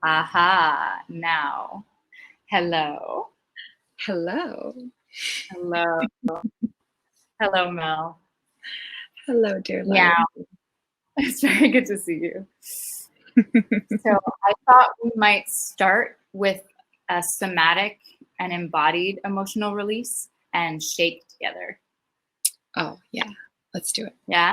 Aha, now. Hello. Hello. Hello. Hello, Mel. Hello, dear Lila. Yeah, it's very good to see you. So I thought we might start with a somatic and embodied emotional release and shake together. Oh, yeah. Let's do it. Yeah.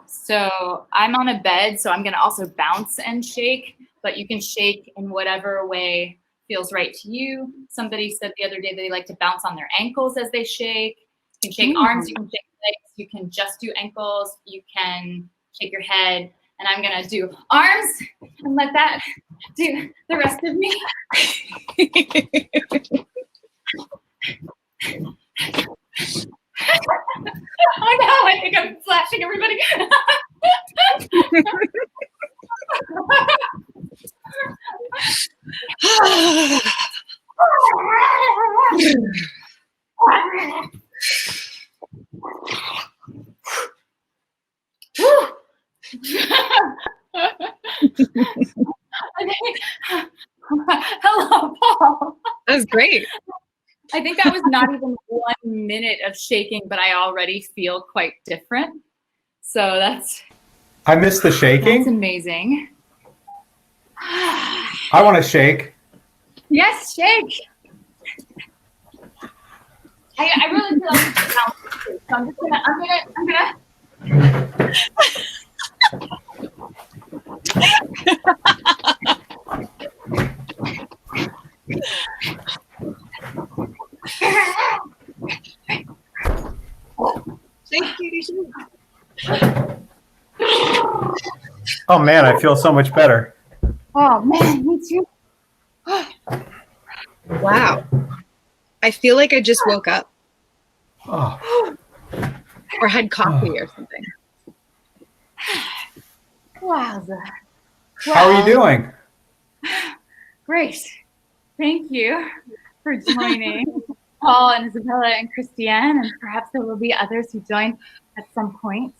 So I'm on a bed, so I'm going to also bounce and shake, but you can shake in whatever way feels right to you. Somebody said the other day they like to bounce on their ankles as they shake. You can shake arms, you can shake legs, you can just do ankles, you can shake your head, and I'm going to do arms and let that do the rest of me. Oh no, I think I'm flashing everybody. Hello, Paul. That was great. I think that was not even 1 minute of shaking, but I already feel quite different. So that's... I missed the shaking. That's amazing. I want to shake. Yes, shake. I really feel like it's bouncing, so I'm gonna. Oh man, I feel so much better. Oh man, me too. Wow. I feel like I just woke up. Oh. Or had coffee or something. Wowza. How are you doing? Great. Thank you for joining. Paul and Isabella and Christiane, and perhaps there will be others who join at some point.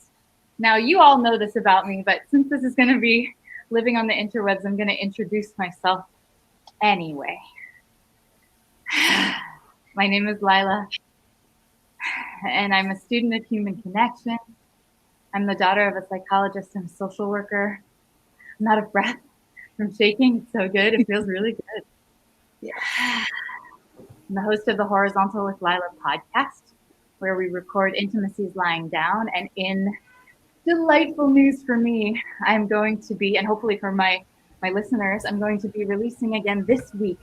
Now, you all know this about me, but since this is going to be living on the interwebs, I'm going to introduce myself anyway. My name is Lila, and I'm a student of human connection. I'm the daughter of a psychologist and a social worker. I'm out of breath from shaking. It's so good. It feels really good. Yeah. I'm the host of the Horizontal with Lila podcast, where we record intimacies lying down. And in delightful news for me, I'm going to be, and hopefully for my listeners, I'm going to be releasing again this week.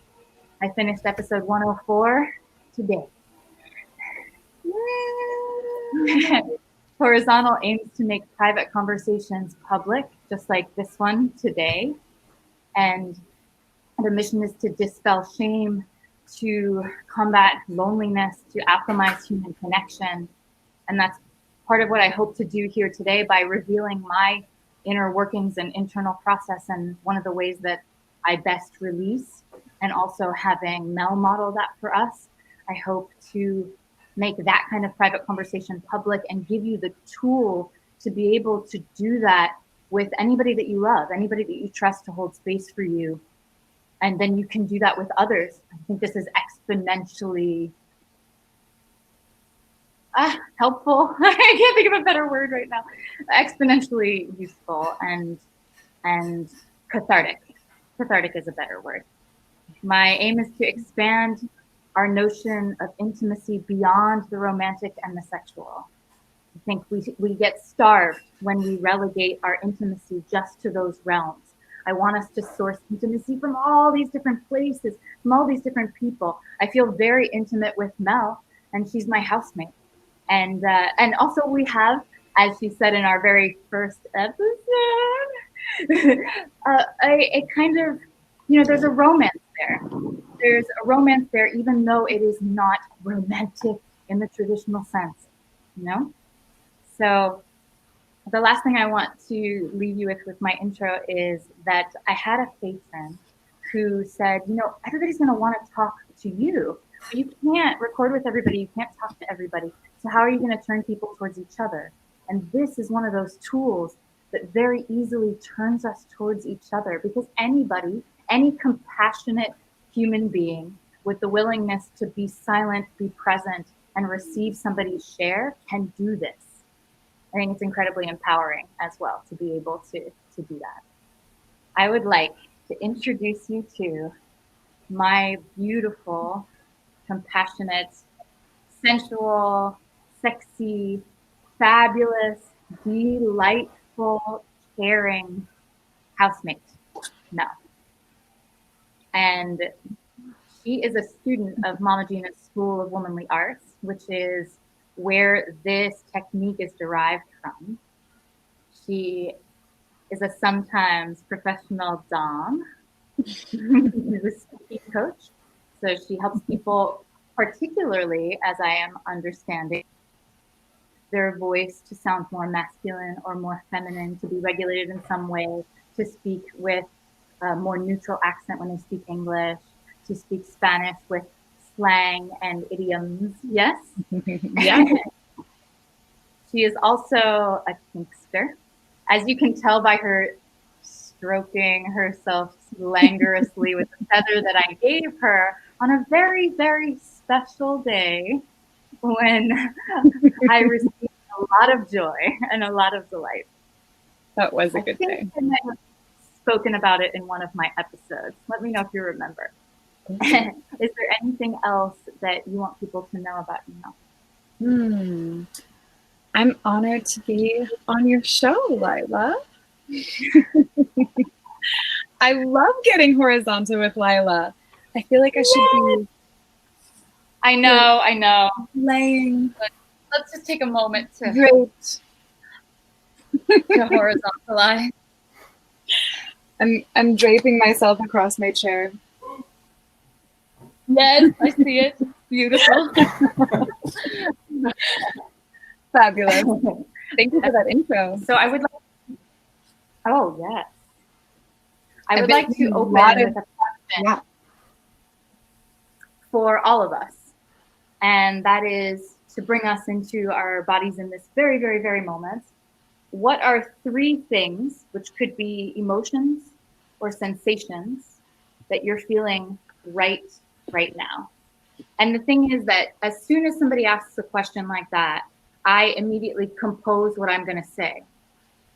I finished episode 104 today. Horizontal aims to make private conversations public, just like this one today. And the mission is to dispel shame, to combat loneliness, to alchemize human connection. And that's part of what I hope to do here today by revealing my inner workings and internal process, and one of the ways that I best release, and also having Mel model that for us. I hope to make that kind of private conversation public and give you the tool to be able to do that with anybody that you love, anybody that you trust to hold space for you. And then you can do that with others. I think this is exponentially helpful. I can't think of a better word right now. Exponentially useful and cathartic. Cathartic is a better word. My aim is to expand our notion of intimacy beyond the romantic and the sexual. I think we get starved when we relegate our intimacy just to those realms. I want us to source intimacy from all these different places, from all these different people. I feel very intimate with Mel, and she's my housemate. And also we have, as she said in our very first episode, a kind of, there's a romance there. There's a romance there, even though it is not romantic in the traditional sense, So the last thing I want to leave you with my intro is that I had a patron who said, everybody's going to want to talk to you, but you can't record with everybody. You can't talk to everybody. So how are you going to turn people towards each other? And this is one of those tools that very easily turns us towards each other, because anybody any compassionate human being with the willingness to be silent, be present, and receive somebody's share can do this. I think it's incredibly empowering as well to be able to do that. I would like to introduce you to my beautiful, compassionate, sensual, sexy, fabulous, delightful, caring housemate, Mel. And she is a student of Mama Gena's School of Womanly Arts, which is where this technique is derived from. She is a sometimes professional dom, she's a speaking coach. So she helps people, particularly as I am understanding, their voice to sound more masculine or more feminine, to be regulated in some way, to speak with a more neutral accent when they speak English, to speak Spanish with slang and idioms. Yes? Yeah. She is also a kinkster. As you can tell by her stroking herself languorously with the feather that I gave her on a very, very special day when I received a lot of joy and a lot of delight. That was a good day. I might have spoken about it in one of my episodes. Let me know if you remember. Is there anything else that you want people to know about you? I'm honored to be on your show, Lila. I love getting horizontal with Lila. I feel like I should be. I know. Laying. Let's just take a moment to Great. horizontalize. I'm draping myself across my chair. Yes, I see it. Beautiful. Fabulous. Thank you for that intro. So I would like. Oh yes. I would like to open with a question for all of us, and that is to bring us into our bodies in this very, very, very moment. What are 3 things, which could be emotions or sensations, that you're feeling right now? And the thing is that as soon as somebody asks a question like that, I immediately compose what I'm going to say.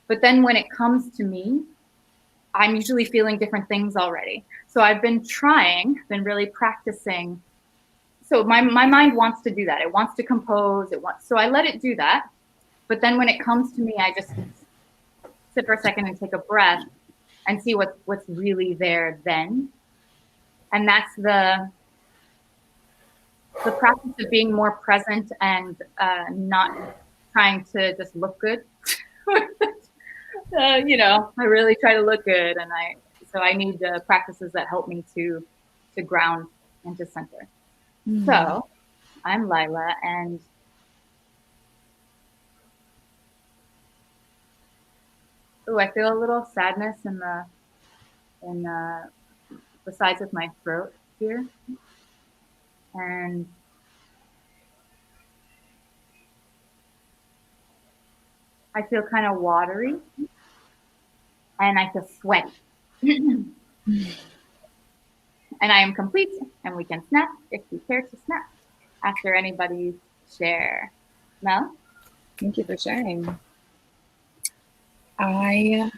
But then when it comes to me, I'm usually feeling different things already. So I've been really practicing. So my mind wants to do that. It wants to compose. So I let it do that. But then when it comes to me, I just sit for a second and take a breath and see what's really there then. And that's the practice of being more present and not trying to just look good. I really try to look good, and I need practices that help me to ground and to center. So I'm Lila, and I feel a little sadness in the sides of my throat here, and I feel kind of watery, and I feel sweaty. And I am complete, and we can snap if you care to snap after anybody's share. Mel? Thank you for sharing. I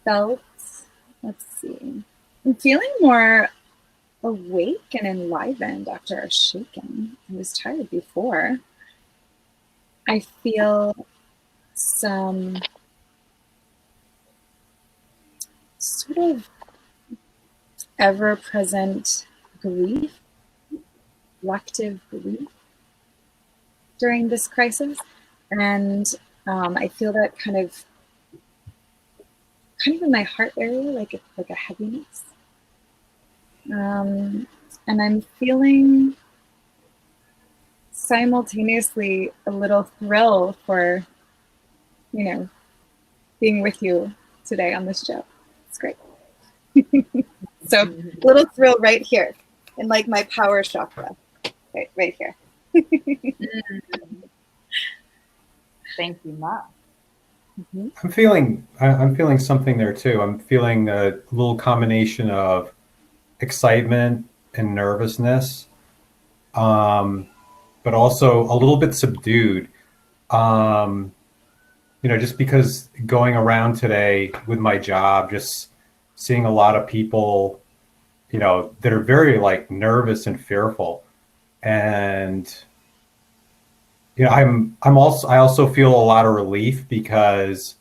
felt, let's see, I'm feeling more awake and enlivened after our shaking. I was tired before. I feel some sort of ever-present grief, collective grief during this crisis. And I feel that kind of in my heart area, like a heaviness. And I'm feeling simultaneously a little thrill for, being with you today on this show. It's great. So little thrill right here in like my power chakra, right here. Thank you, Mom. Mhm. I'm feeling something there too. I'm feeling a little combination of excitement and nervousness, but also a little bit subdued. Um, just because going around today with my job, just seeing a lot of people, that are very like nervous and fearful. And I also feel a lot of relief because,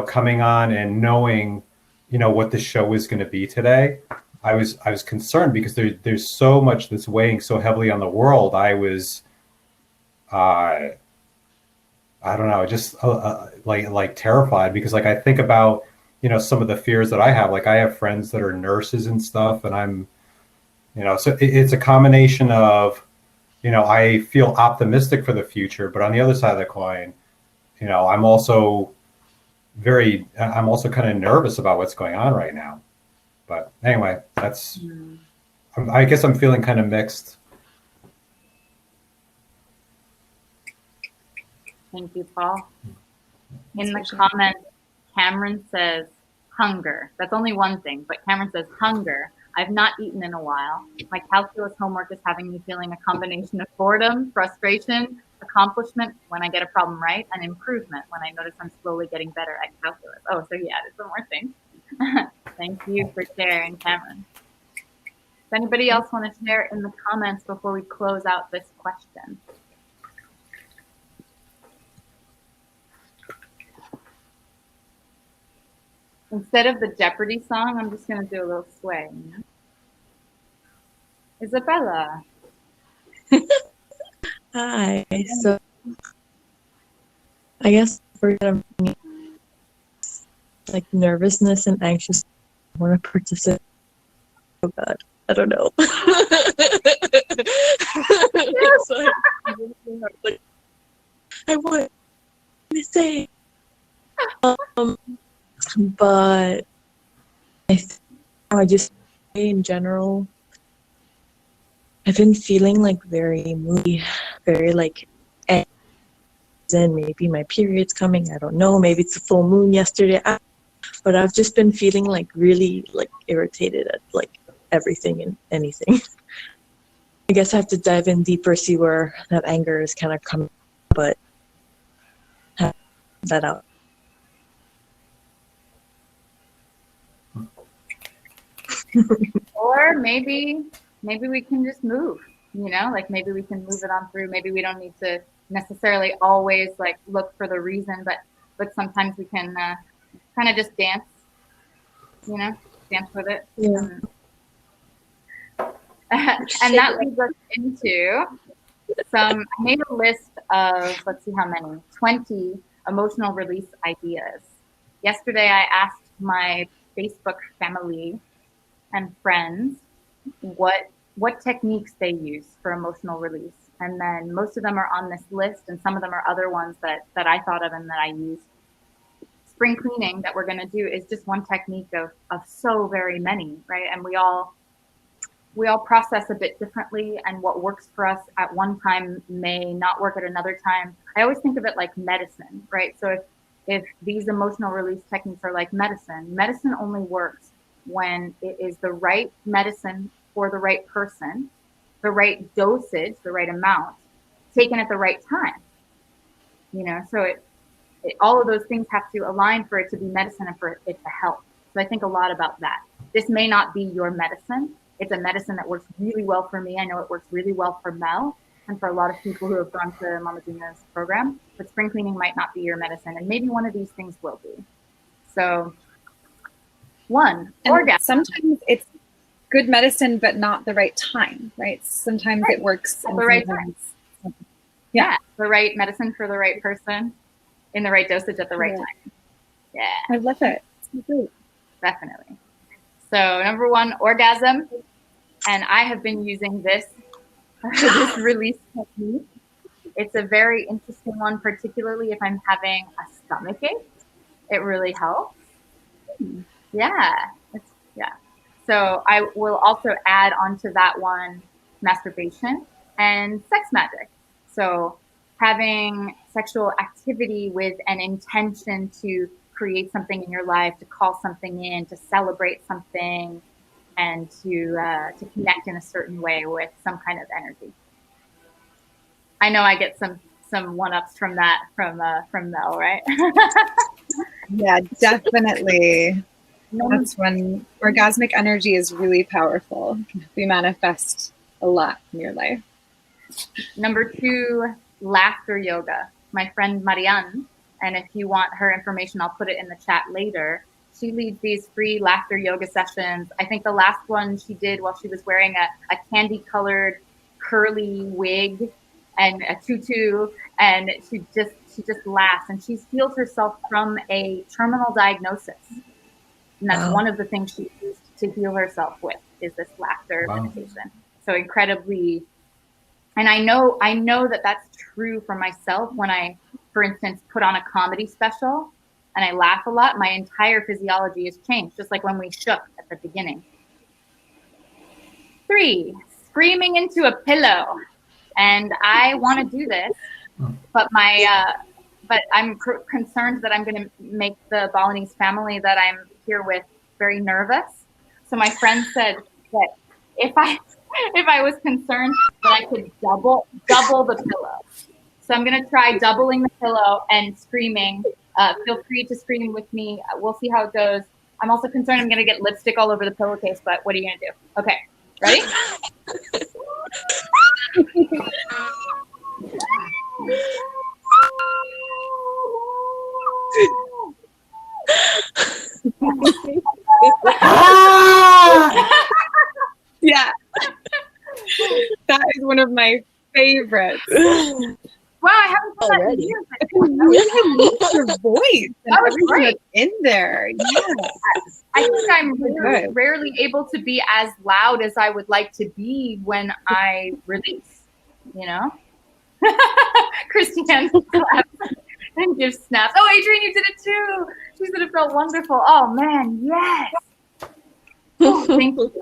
coming on and knowing, what the show is going to be today. I was concerned because there's so much that's weighing so heavily on the world. Uh, I don't know, just like terrified because like I think about, some of the fears that I have. Like I have friends that are nurses and stuff, and so it's a combination of, I feel optimistic for the future, but on the other side of the coin, I'm also kind of nervous about what's going on right now. But anyway, I guess I'm feeling kind of mixed. Thank you, Paul. In the comments, Cameron says hunger. That's only one thing, but Cameron says hunger. I've not eaten in a while. My calculus homework is having me feeling a combination of boredom, frustration, accomplishment when I get a problem right, and improvement when I notice I'm slowly getting better at calculus. Oh, so he added some more things. Thank you for sharing, Cameron. Does anybody else want to share in the comments before we close out this question? Instead of the Jeopardy song, I'm just going to do a little sway. Isabella. Hi. So I guess we're gonna like nervousness and anxious. I want to participate. Oh God, I don't know. So I want to say, but I just in general, I've been feeling like very moody, very like. And maybe my period's coming. I don't know. Maybe it's a full moon yesterday. But I've just been feeling like really like irritated at like everything and anything. I guess I have to dive in deeper, see where that anger is kind of coming, but have that out. Or maybe we can just move, like maybe we can move it on through. Maybe we don't need to necessarily always like look for the reason, but sometimes we can kind of just dance, dance with it. Yeah. And that leads us into I made a list of, let's see how many, 20 emotional release ideas. Yesterday, I asked my Facebook family and friends what techniques they use for emotional release. And then most of them are on this list, and some of them are other ones that I thought of and that I used. Spring cleaning that we're going to do is just one technique of so very many, right? And we all process a bit differently, and what works for us at one time may not work at another time. I always think of it like medicine, right? So if these emotional release techniques are like medicine only works when it is the right medicine for the right person, the right dosage, the right amount, taken at the right time. So all of those things have to align for it to be medicine and for it to help. So I think a lot about that. This may not be your medicine. It's a medicine that works really well for me. I know it works really well for Mel and for a lot of people who have gone to Mama Gena's program, but spring cleaning might not be your medicine, and maybe one of these things will be. So orgasm. Sometimes it's good medicine, but not the right time, right? Sometimes it works at the right time. Yeah, the right medicine for the right person in the right dosage at the right time. Yeah. I love it. It's great. Definitely. So number 1, orgasm. And I have been using this release technique. It's a very interesting one, particularly if I'm having a stomach ache. It really helps. Yeah. So I will also add onto that one masturbation and sex magic. So having sexual activity with an intention to create something in your life, to call something in, to celebrate something, and to connect in a certain way with some kind of energy. I know I get some one-ups from that from Mel, right? Yeah, definitely. That's when orgasmic energy is really powerful. We manifest a lot in your life. Number 2, laughter yoga. My friend Marianne, and if you want her information, I'll put it in the chat later. She leads these free laughter yoga sessions. I think the last one she did while she was wearing a candy-colored curly wig and a tutu, and she just laughs, and she's healed herself from a terminal diagnosis. And that's one of the things she used to heal herself with, is this laughter meditation. So incredibly, and I know that that's true for myself when I, for instance, put on a comedy special and I laugh a lot, my entire physiology has changed, just like when we shook at the beginning. 3, screaming into a pillow. And I want to do this, but but I'm concerned that I'm going to make the Balinese family that I'm here with very nervous. So my friend said that if I was concerned that I could double the pillow. So I'm going to try doubling the pillow and screaming. Feel free to scream with me. We'll see how it goes. I'm also concerned I'm going to get lipstick all over the pillowcase, but what are you going to do? Okay, ready? Yeah. That is one of my favorites. Wow, I haven't done that in years. It can really lift your voice and That was everything great. that's in there. Yeah. I think I'm Good. rarely able to be as loud as I would like to be when I release, you know? Christiane claps and gives snaps. Oh, Adrienne, you did it too. She said it felt wonderful. Oh, man, yes. Oh, thank you.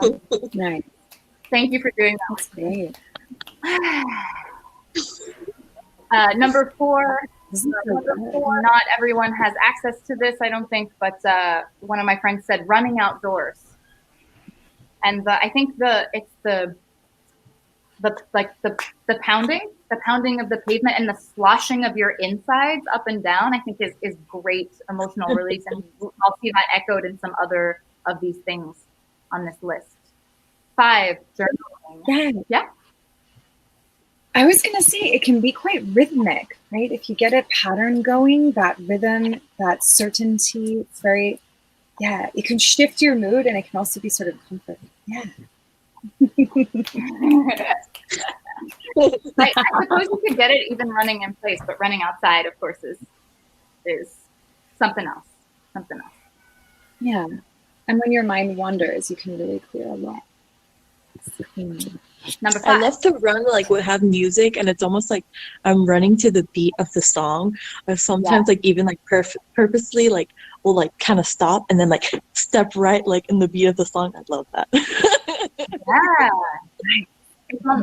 Nice. Thank you for doing that. That's great. Number 4, Isn't that good? not everyone has access to this, I don't think, but one of my friends said running outdoors. And I think it's the pounding of the pavement and the sloshing of your insides up and down, I think is great emotional release. And I'll see that echoed in some other of these things on this list. 5, journaling. Yeah. I was going to say it can be quite rhythmic, right? If you get a pattern going, that rhythm, that certainty, it's very, it can shift your mood, and it can also be sort of comforting. Yeah. I suppose you could get it even running in place, but running outside, of course, is something else. Something else. Yeah. And when your mind wanders, you can really clear a lot. Number 5. I love to run like have music, and it's almost like I'm running to the beat of the song. Or sometimes like even like purposely like will like kind of stop and then like step right like in the beat of the song. I love that. Yeah.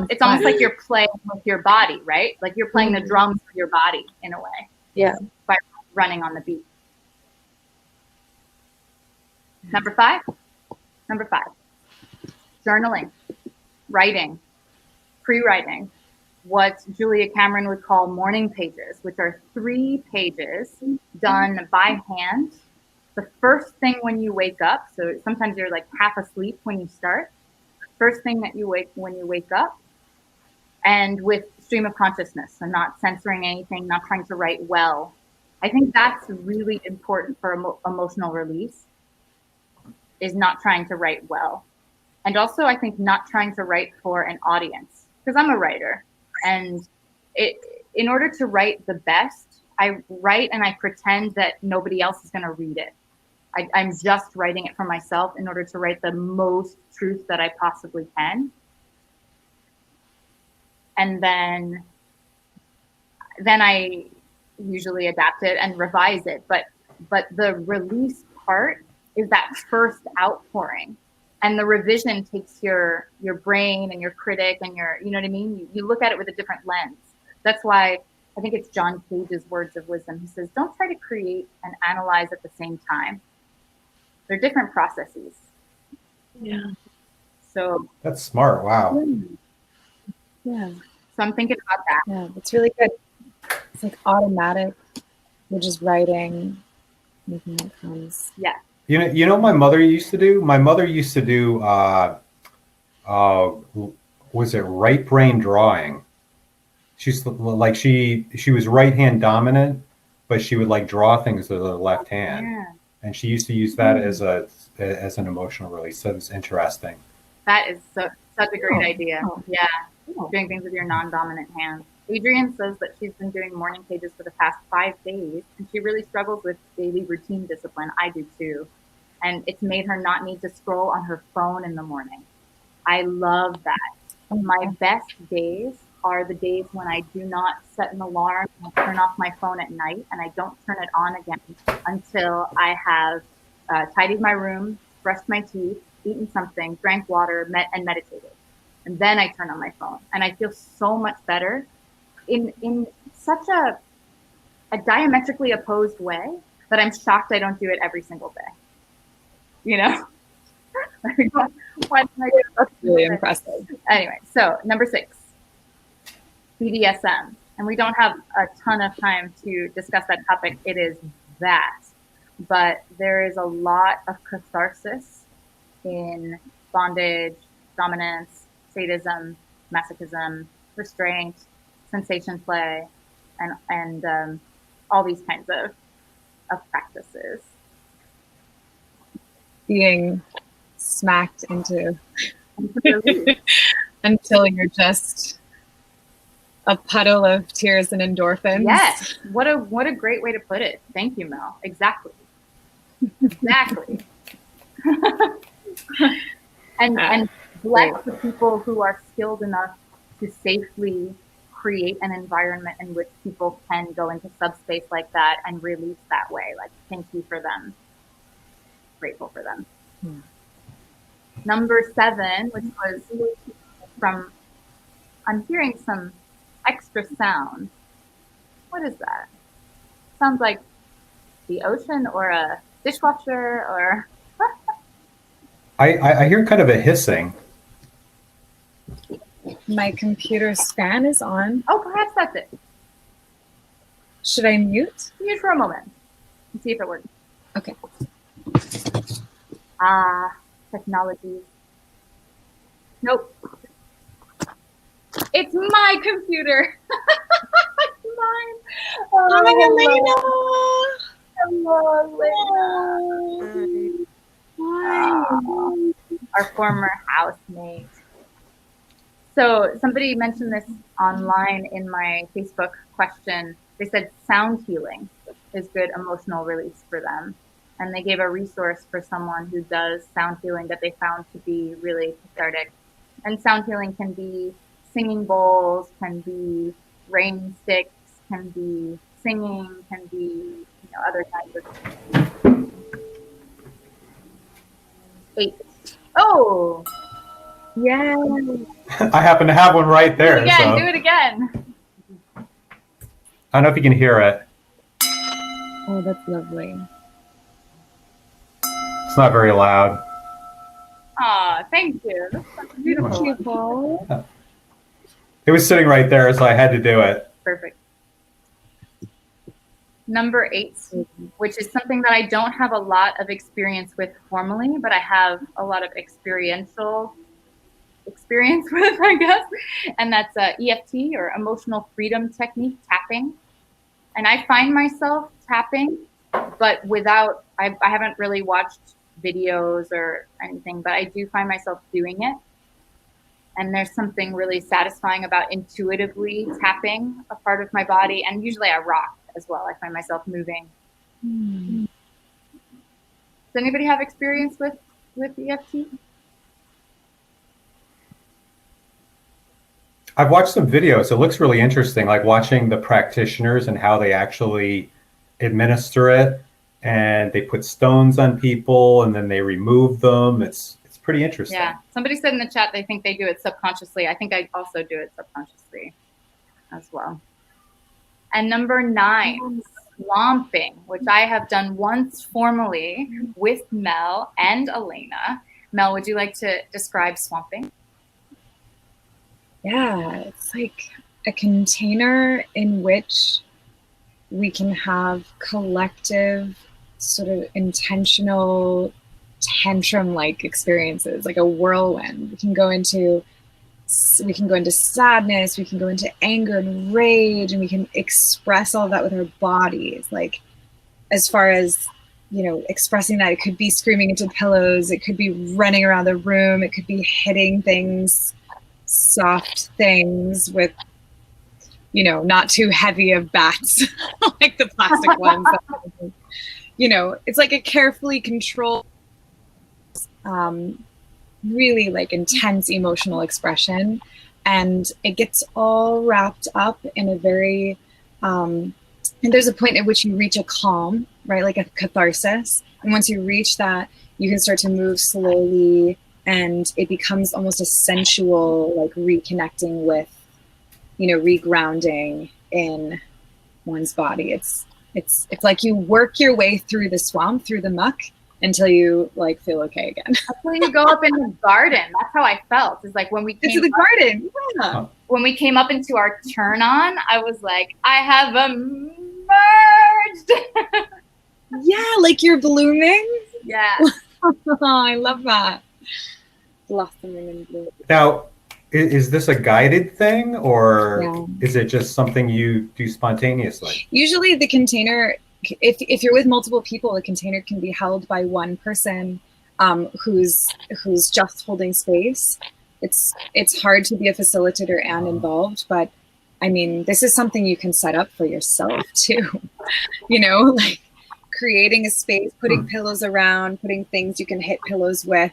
It's almost like you're playing with your body, right? Like you're playing the drums with your body in a way. Yeah. By running on the beat. Number 5. Journaling. Writing. Pre-writing. What Julia Cameron would call morning pages, which are 3 pages done by hand. The first thing when you wake up, so sometimes you're like half asleep when you start. First thing that when you wake up, and with stream of consciousness, so not censoring anything, not trying to write well. I think that's really important for emotional release, is not trying to write well. And also, I think not trying to write for an audience, because I'm a writer, and in order to write the best, I write and I pretend that nobody else is going to read it. I'm just writing it for myself in order to write the most truth that I possibly can. And then I usually adapt it and revise it. But the release part is that first outpouring. And the revision takes your brain and your critic and you know what I mean? You look at it with a different lens. That's why I think it's John Cage's words of wisdom. He says, don't try to create and analyze at the same time. They're different processes. Yeah. So That's smart. Wow. Yeah. so I'm thinking about that. Yeah. It's really good. It's like automatic. You're just writing, making it comes. Yeah. You know, my mother used to do. My mother used to do. Uh, was it right brain drawing? She's like she was right hand dominant, but she would like draw things with her left hand, Yeah. and she used to use that as an emotional release. So it's interesting. That is such a great idea. Oh. Yeah. Doing things with your non-dominant hand. Adrienne says that she's been doing morning pages for the past 5 days, and she really struggles with daily routine discipline. I do too. And it's made her not need to scroll on her phone in the morning. I love that. My best days are the days when I do not set an alarm and turn off my phone at night, and I don't turn it on again until I have tidied my room, brushed my teeth, eaten something, drank water, and meditated. And then I turn on my phone, and I feel so much better in such a diametrically opposed way that I'm shocked I don't do it every single day. You know? Why don't I do it? That's really impressive. Anyway, so number 6, BDSM. And we don't have a ton of time to discuss that topic. It is vast. But there is a lot of catharsis in bondage, dominance, sadism, masochism, restraint, sensation play, and all these kinds of practices. Being smacked into until you're just a puddle of tears and endorphins. Yes. What a great way to put it. Thank you, Mel. Exactly. Exactly. and bless the people who are skilled enough to safely create an environment in which people can go into subspace like that and release that way. Like, thank you for them. Grateful for them. Number 7, which was from, I'm hearing some extra sound. What is that? Sounds like the ocean or a dishwasher or... I hear kind of a hissing. My computer's fan is on. Oh, perhaps that's it. Should I mute? Mute for a moment and see if it works. Okay. Technologies. Nope. It's my computer. It's mine. Oh, hello, Elena. Hi. Our former housemate. So somebody mentioned this online in my Facebook question. They said sound healing is good emotional release for them. And they gave a resource for someone who does sound healing that they found to be really cathartic. And sound healing can be singing bowls, can be rain sticks, can be singing, can be other kinds of 8. Oh, yeah. I happen to have one right there. do it again. I don't know if you can hear it. Oh, that's lovely. It's not very loud. Aw, thank you. That's so beautiful. It was sitting right there, so I had to do it. Perfect. Number 8, which is something that I don't have a lot of experience with formally, but I have a lot of experiential experience with, I guess. And that's EFT, or emotional freedom technique, tapping. And I find myself tapping, but without, I haven't really watched videos or anything, but I do find myself doing it. And there's something really satisfying about intuitively tapping a part of my body. And usually I rock as well. I find myself moving. Does anybody have experience with EFT? I've watched some videos. It looks really interesting, like watching the practitioners and how they actually administer it. And they put stones on people and then they remove them. It's pretty interesting. Yeah. Somebody said in the chat they think they do it subconsciously. I think I also do it subconsciously as well. And number 9, swamping, which I have done once formally with Mel and Elena. Mel, would you like to describe swamping? Yeah, it's like a container in which we can have collective, sort of intentional tantrum-like experiences, like a whirlwind. We can go into sadness, we can go into anger and rage, and we can express all that with our bodies. Like, as far as, you know, expressing that, it could be screaming into pillows, it could be running around the room, it could be hitting things, soft things with, you know, not too heavy of bats, like the plastic ones. You know, it's like a carefully controlled, really like intense emotional expression, and it gets all wrapped up in a very and there's a point at which you reach a calm, right, like a catharsis, and once you reach that, you can start to move slowly, and it becomes almost a sensual, like, reconnecting with, you know, regrounding in one's body. It's like you work your way through the swamp, through the muck, until you like feel okay again. Until you go up in the garden. That's how I felt. It's like when we came Into the garden. Yeah. When we came up into our turn on, I was like, I have emerged. Yeah, like you're blooming. Yeah. I love that. Blossoming in bloom. Now, is this a guided thing, or Yeah. is it just something you do spontaneously? Usually the container, if you're with multiple people, the container can be held by one person who's just holding space. It's hard to be a facilitator and involved, but I mean, this is something you can set up for yourself too. You know, like creating a space, putting pillows around, putting things you can hit pillows with,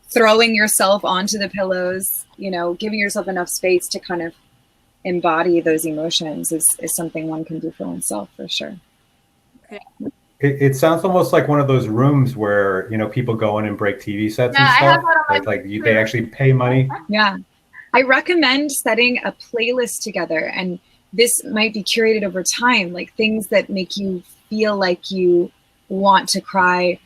throwing yourself onto the pillows, you know, giving yourself enough space to kind of embody those emotions is something one can do for oneself, for sure. Okay. It sounds almost like one of those rooms where, you know, people go in and break TV sets and I have stuff. that on my They actually pay money. Yeah. I recommend setting a playlist together, and this might be curated over time, like things that make you feel like you want to cry.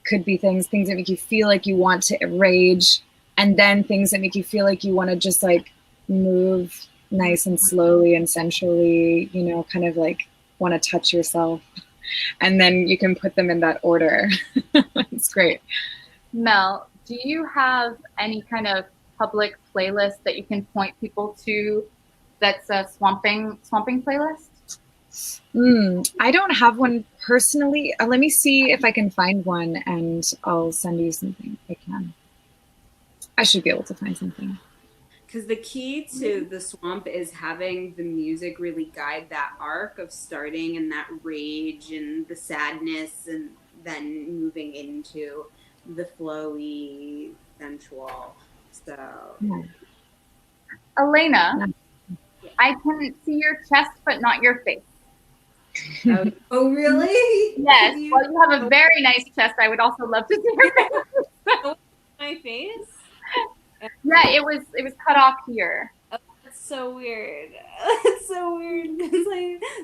Could be things that make you feel like you want to rage, and then things that make you feel like you want to just like move nice and slowly and sensually, you know, kind of like want to touch yourself. And then you can put them in that order. It's great. Mel, do you have any kind of public playlist that you can point people to that's a swamping playlist? I don't have one personally. Let me see if I can find one, and I'll send you something if I can. I should be able to find something. Because the key to the swamp is having the music really guide that arc of starting in that rage and the sadness, and then moving into the flowy, sensual. So, Elena, I can see your chest, but not your face. Oh, really? Yes. Well, you have a very nice chest. I would also love to see your face. My face? Yeah, it was cut off here. Oh, that's so weird. It's so weird because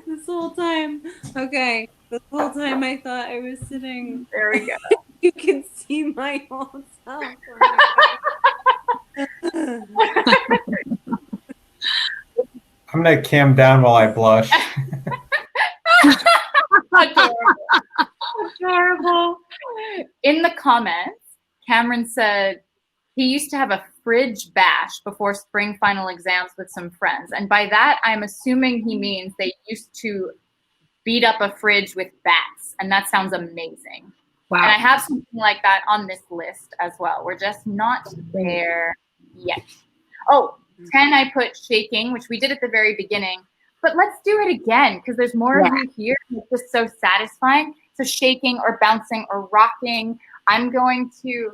this whole time, this whole time I thought I was sitting. There we go. You can see my whole self. I'm gonna cam down while I blush. Adorable. In the comments, Cameron said he used to have a fridge bash before spring final exams with some friends. And by that, I'm assuming he means they used to beat up a fridge with bats. And that sounds amazing. Wow. And I have something like that on this list as well. We're just not there yet. Oh, 10, I put shaking, which we did at the very beginning. But let's do it again because there's more of you here. It's just so satisfying. So shaking or bouncing or rocking. I'm going to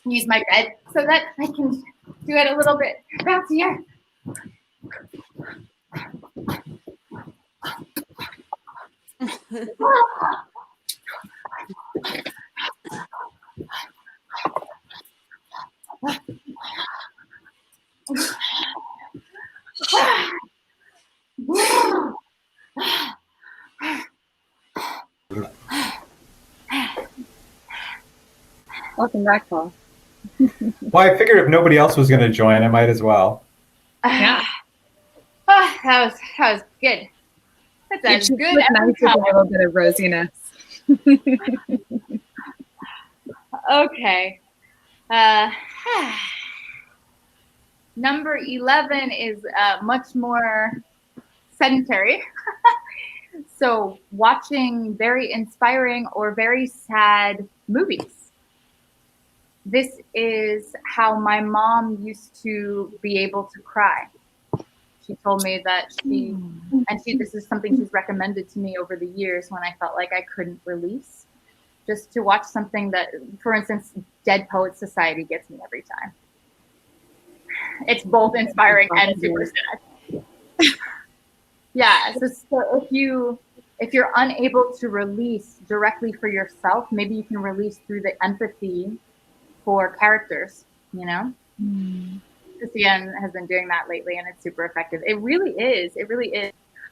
use my bed so that I can do it a little bit bouncier. Welcome back, Paul. Well, I figured if nobody else was going to join, I might as well. Yeah. That was good. That's It as just good looked as nice with a little bit of rosiness. Okay. Number 11 is much more sedentary. So watching very inspiring or very sad movies. This is how my mom used to be able to cry. She told me that this is something she's recommended to me over the years when I felt like I couldn't release. Just to watch something that, for instance, Dead Poets Society gets me every time. It's both inspiring and super sad. Yeah, so if you're unable to release directly for yourself, maybe you can release through the empathy for characters, you know? Christiane has been doing that lately and it's super effective. It really is.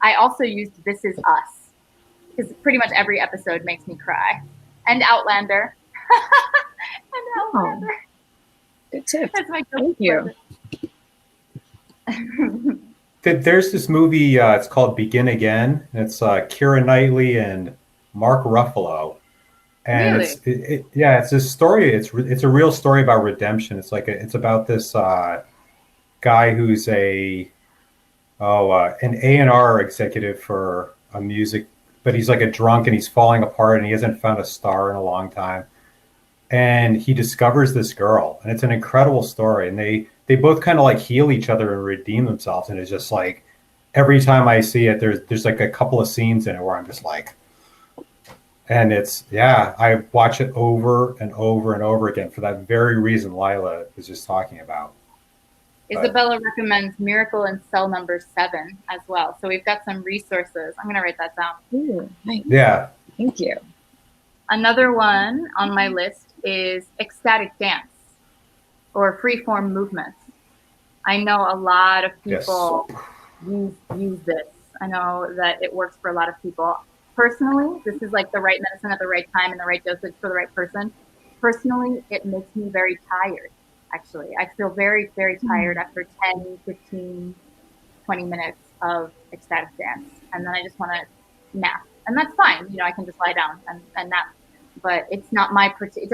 I also used This Is Us because pretty much every episode makes me cry. And Outlander. Oh, good tip. That's my Thank you. There's this movie, it's called Begin Again. It's Keira Knightley and Mark Ruffalo. And Really? it's this story. It's a real story about redemption. It's about this guy who's an A&R executive for a music, but he's like a drunk and he's falling apart and he hasn't found a star in a long time. And he discovers this girl, and it's an incredible story. And they both kind of like heal each other and redeem themselves. And it's just like every time I see it, there's like a couple of scenes in it where I'm just like, and I watch it over and over and over again for that very reason Lila was just talking about. Isabella recommends Miracle in Cell Number 7 as well. So we've got some resources. I'm going to write that down. Ooh, nice. Yeah. Thank you. Another one on my list is ecstatic dance or freeform movements. I know a lot of people use this. I know that it works for a lot of people. Personally, this is like the right medicine at the right time and the right dosage for the right person. Personally, it makes me very tired, actually. I feel very, very tired after 10, 15, 20 minutes of ecstatic dance. And then I just want to nap. And that's fine. You know, I can just lie down and nap. But it's not it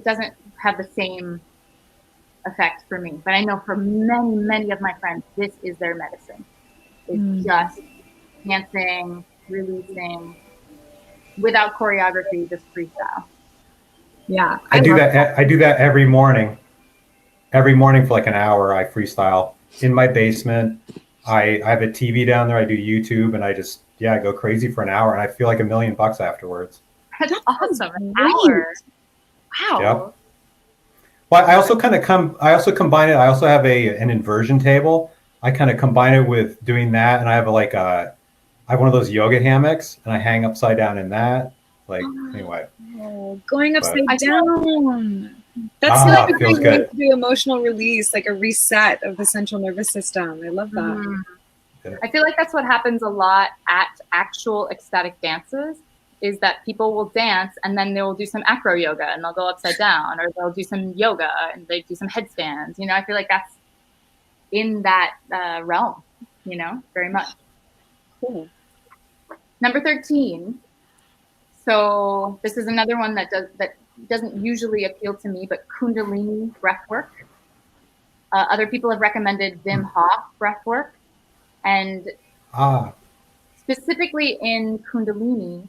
doesn't have the same effect for me. But I know for many, many of my friends, this is their medicine. It's just dancing, releasing, without choreography, just freestyle. Yeah. I do that every morning. Every morning for like an hour, I freestyle in my basement. I have a TV down there. I do YouTube, and I just go crazy for an hour, and I feel like $1 million afterwards. That's awesome. An hour. Wow. Yep. Well, I also combine it. I also have an inversion table. I kind of combine it with doing that, and I have I have one of those yoga hammocks, and I hang upside down in that. Anyway. Oh, going upside down. That's like a great way to do emotional release, like a reset of the central nervous system. I love that. I feel like that's what happens a lot at actual ecstatic dances, is that people will dance and then they will do some acro yoga and they'll go upside down, or they'll do some yoga and they do some headstands. You know, I feel like that's in that realm, you know, very much. Cool. Number 13. So this is another one that doesn't usually appeal to me, but Kundalini breathwork. Other people have recommended Wim Hof breathwork, and specifically in Kundalini,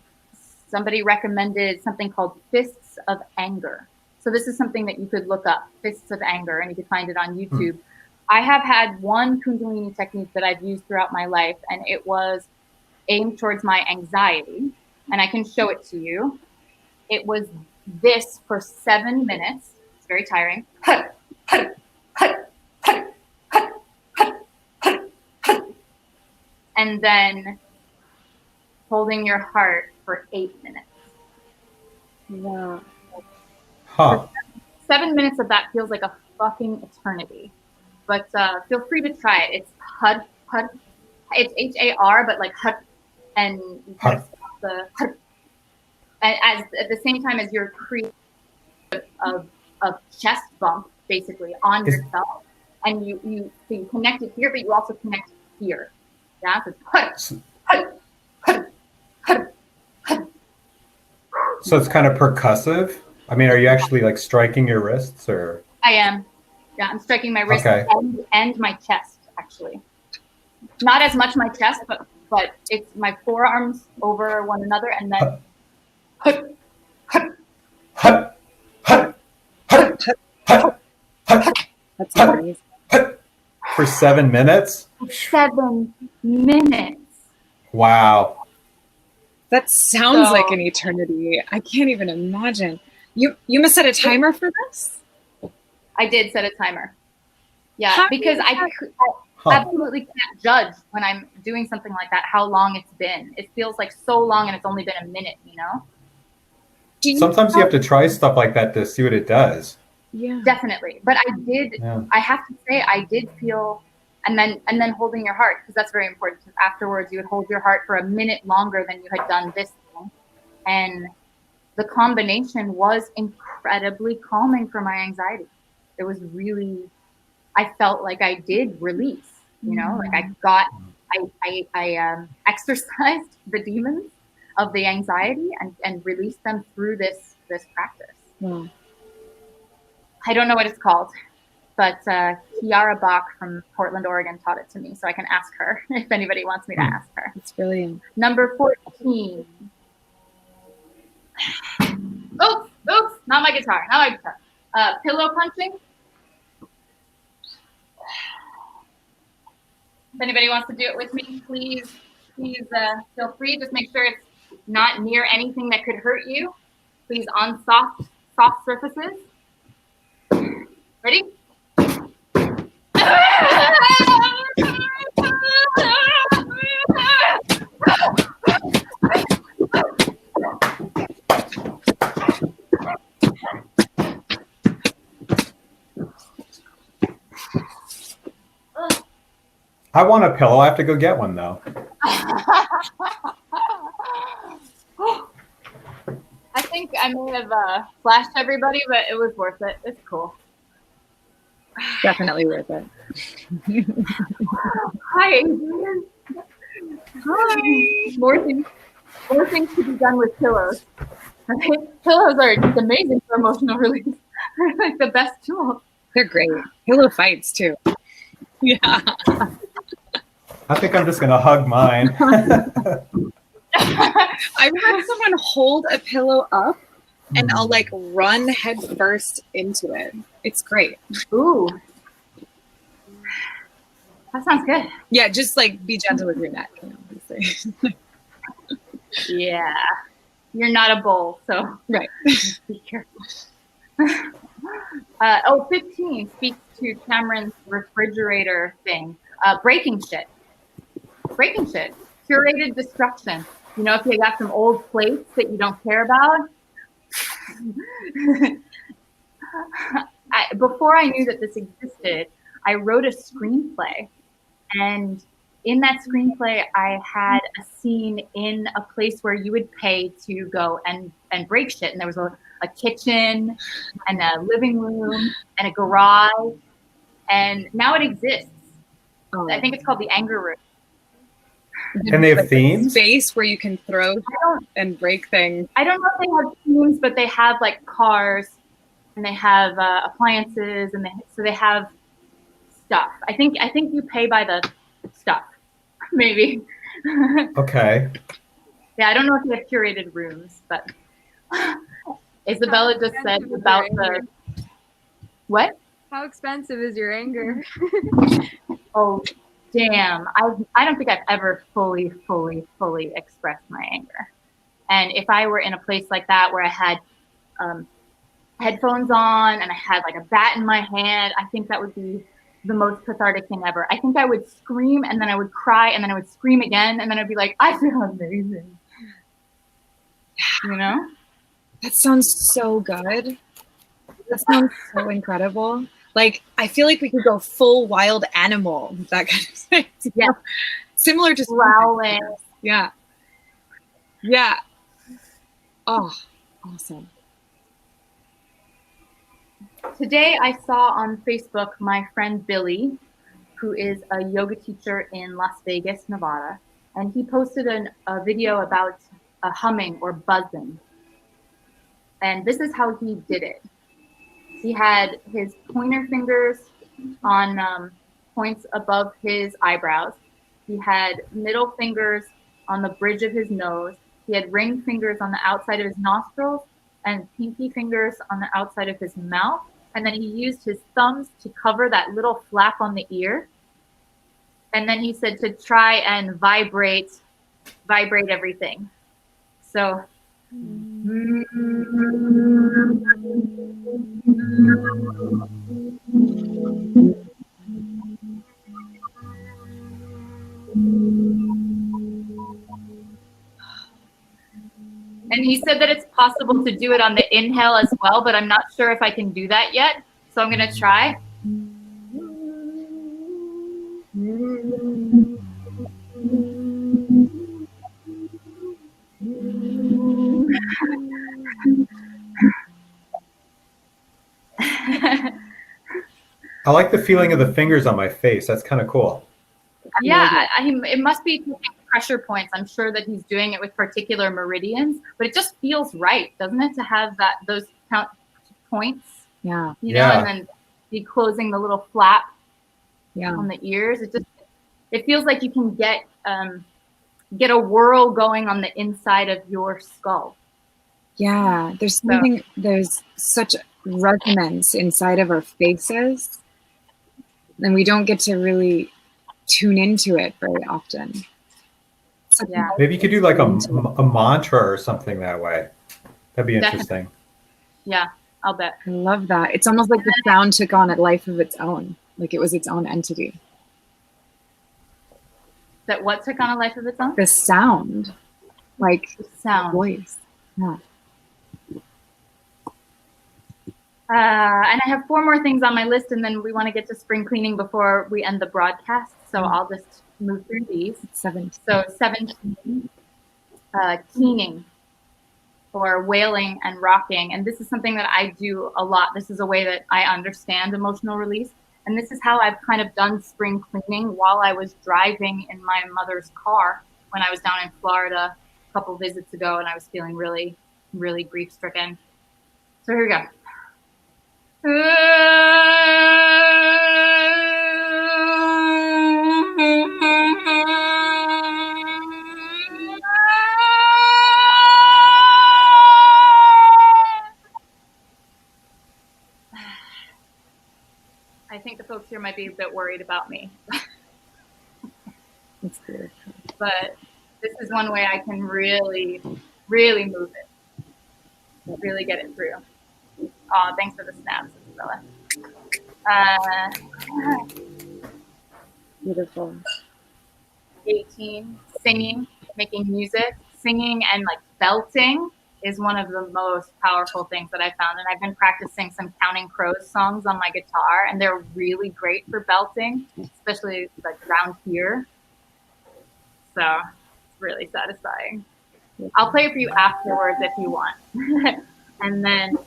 somebody recommended something called Fists of Anger. So this is something that you could look up, Fists of Anger, and you could find it on YouTube. I have had one Kundalini technique that I've used throughout my life, and it was aimed towards my anxiety, and I can show it to you. It was this for 7 minutes. It's very tiring. And then holding your heart for 8 minutes. Wow. Huh. 7 minutes of that feels like a fucking eternity. But feel free to try it. It's HUD. It's HAR, but like HUD. And you kind of stop the HUD. And at the same time as you're creating a chest bump basically on yourself, and you connect it here, but you also connect here. Yeah, So it's kind of percussive. I mean, are you actually like striking your wrists, or? I am. Yeah, I'm striking my wrist Okay. and my chest, actually. Not as much my chest, but it's my forearms over one another, and then Hut, hut, hut, hut, That's amazing. for 7 minutes. 7 minutes. Wow. That sounds So- like an eternity. I can't even imagine. You must set a timer for this? I did set a timer. Yeah, How because do you I absolutely can't judge when I'm doing something like that how long it's been. It feels like so long, and it's only been a minute, you know? Do you Sometimes you have to try stuff like that to see what it does. Yeah. Definitely. But Yeah. I have to say, I did feel, and then holding your heart, because that's very important. Because afterwards, you would hold your heart for a minute longer than you had done this thing. And the combination was incredibly calming for my anxiety. It was really, I felt like I did release, you know, like I exercised the demons of the anxiety and released them through this practice. Wow. I don't know what it's called, but Kiara Bach from Portland, Oregon taught it to me, so I can ask her if anybody wants me to ask her. It's brilliant. Number 14. Oops, not my guitar, pillow punching. If anybody wants to do it with me, please feel free. Just make sure it's not near anything that could hurt you. Please on soft surfaces. Ready? I want a pillow. I have to go get one though. I think I may have flashed everybody, but it was worth it. It's cool. Definitely worth it. Hi, Adrian. Hi. More things to be done with pillows. Right? Pillows are just amazing for emotional release. They're like the best tool. They're great. Pillow fights too. Yeah. I think I'm just gonna hug mine. I've had someone hold a pillow up and I'll like run head first into it. It's great. Ooh. That sounds good. Yeah, just like be gentle with your neck. You know, obviously. Yeah. You're not a bull, so Right. be careful. 15 speaks to Cameron's refrigerator thing. Breaking shit. Curated destruction. You know, if you got some old plates that you don't care about. Before I knew that this existed, I wrote a screenplay. And in that screenplay, I had a scene in a place where you would pay to go and break shit. And there was a kitchen and a living room and a garage. And now it exists. Oh. I think it's called the anger room. And they have Like themes? space where you can throw and break things. I don't know if they have themes, but they have like cars and they have appliances and so they have stuff. I think you pay by the stuff, maybe. Okay. Yeah, I don't know if they have curated rooms, but Isabella just said about the what? How expensive is your anger? Oh, damn. I don't think I've ever fully expressed my anger. And if I were in a place like that where I had headphones on and I had like a bat in my hand, I think that would be the most cathartic thing ever. I think I would scream and then I would cry and then I would scream again and then I'd be like, I feel amazing. You know? That sounds so good. That sounds so incredible. Like, I feel like we could go full wild animal, that kind of thing. Yeah. Similar to Growling. Yeah. Yeah. Oh, awesome. today I saw on Facebook my friend Billy, who is a yoga teacher in Las Vegas, Nevada, and he posted a video about humming or buzzing. And this is how he did it. He had his pointer fingers on points above his eyebrows. He had middle fingers on the bridge of his nose. He had ring fingers on the outside of his nostrils and pinky fingers on the outside of his mouth. And then he used his thumbs to cover that little flap on the ear. And then he said to try and vibrate everything. So and he said that it's possible to do it on the inhale as well, but I'm not sure if I can do that yet. So I'm going to try. I like the feeling of the fingers on my face. That's kind of cool. Yeah, it must be pressure points. I'm sure that he's doing it with particular meridians, but it just feels right, doesn't it, to have those count points? Yeah. You know, and then be closing the little flap on the ears. It feels like you can get a whirl going on the inside of your skull. Yeah, there's such resonance inside of our faces, and we don't get to really tune into it very often. Yeah. Maybe you could do like a mantra or something that way. That'd be interesting. Yeah, I'll bet. I love that. It's almost like the sound took on a life of its own, like it was its own entity. That what took on a life of its own? The sound, like the sound, voice. Yeah. And I have 4 more things on my list, and then we want to get to spring cleaning before we end the broadcast. So I'll just move through these. 17. So 17, keening, or wailing and rocking. And this is something that I do a lot. This is a way that I understand emotional release. And this is how I've kind of done spring cleaning while I was driving in my mother's car when I was down in Florida a couple visits ago, and I was feeling really, really grief-stricken. So here we go. I think the folks here might be a bit worried about me. That's good. But this is one way I can really, really move it. Really get it through. Oh, thanks for the snaps, Isabella. Beautiful. 18, singing, making music. Singing and like belting is one of the most powerful things that I found. And I've been practicing some Counting Crows songs on my guitar, and they're really great for belting, especially like around here. So it's really satisfying. I'll play it for you afterwards if you want. And then,